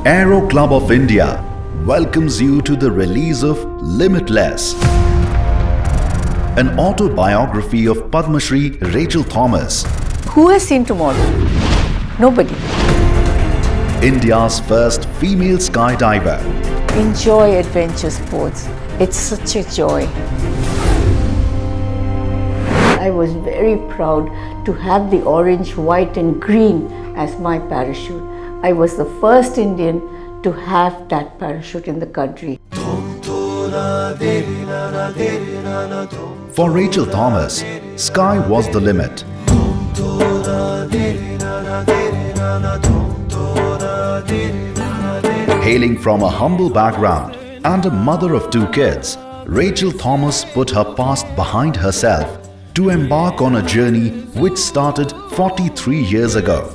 Aero Club of India welcomes you to the release of Limitless, an autobiography of Padma Shri Reshal Thomas. Who has seen tomorrow? Nobody. India's first female skydiver. Enjoy adventure sports. It's such a joy. I was very proud to have the orange, white and green as my parachute. I was the first Indian to have that parachute in the country. For Reshal Thomas, sky was the limit. Hailing from a humble background and a mother of 2 kids, Reshal Thomas put her past behind herself to embark on a journey which started 43 years ago.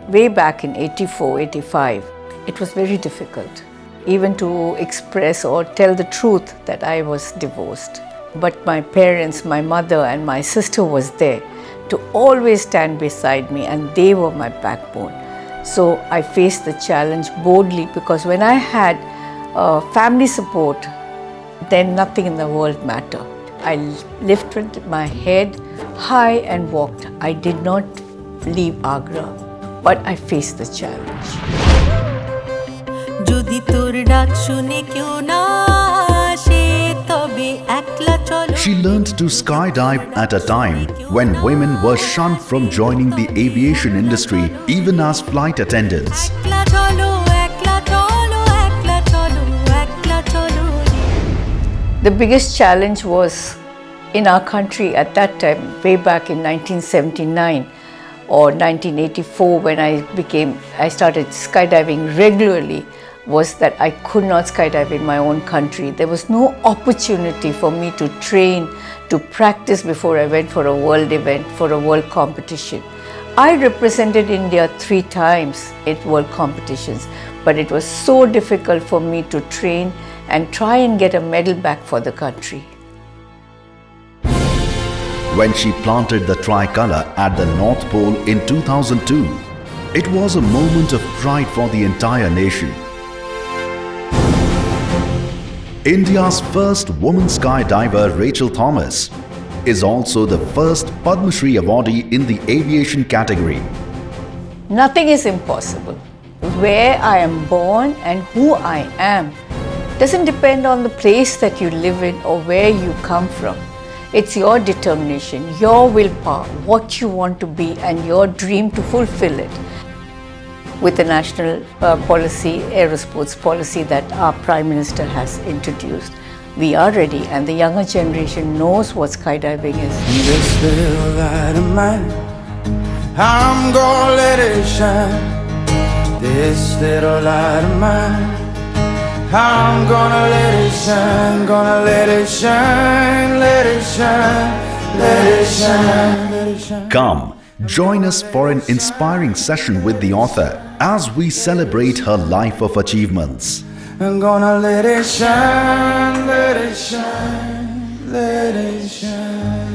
Way back in 84, 85, it was very difficult even to express or tell the truth that I was divorced. But my parents, my mother and my sister was there to always stand beside me, and they were my backbone. So I faced the challenge boldly, because when I had family support, then nothing in the world mattered. I lifted my head high and walked. I did not leave Agra, but I faced the challenge. She learned to skydive at a time when women were shunned from joining the aviation industry, even as flight attendants. The biggest challenge was in our country at that time, way back in 1979 or 1984, when I started skydiving regularly, was that I could not skydive in my own country. There was no opportunity for me to train, to practice before I went for a world event, for a world competition. I represented India 3 times in world competitions, but it was so difficult for me to train and try and get a medal back for the country. When she planted the tricolour at the North Pole in 2002, it was a moment of pride for the entire nation. India's first woman skydiver, Reshal Thomas, is also the first Padma Shri awardee in the aviation category. Nothing is impossible. Where I am born and who I am doesn't depend on the place that you live in or where you come from. It's your determination, your willpower, what you want to be and your dream to fulfill it. With the national policy, aerosports policy that our Prime Minister has introduced, we are ready, and the younger generation knows what skydiving is. This little light of mine, I'm gonna let it shine. This little light of mine, I'm gonna let it shine, gonna let it shine, let it shine, let it shine, let it shine. Come, join us for an inspiring session with the author as we celebrate her life of achievements. I'm gonna let it shine, let it shine, let it shine.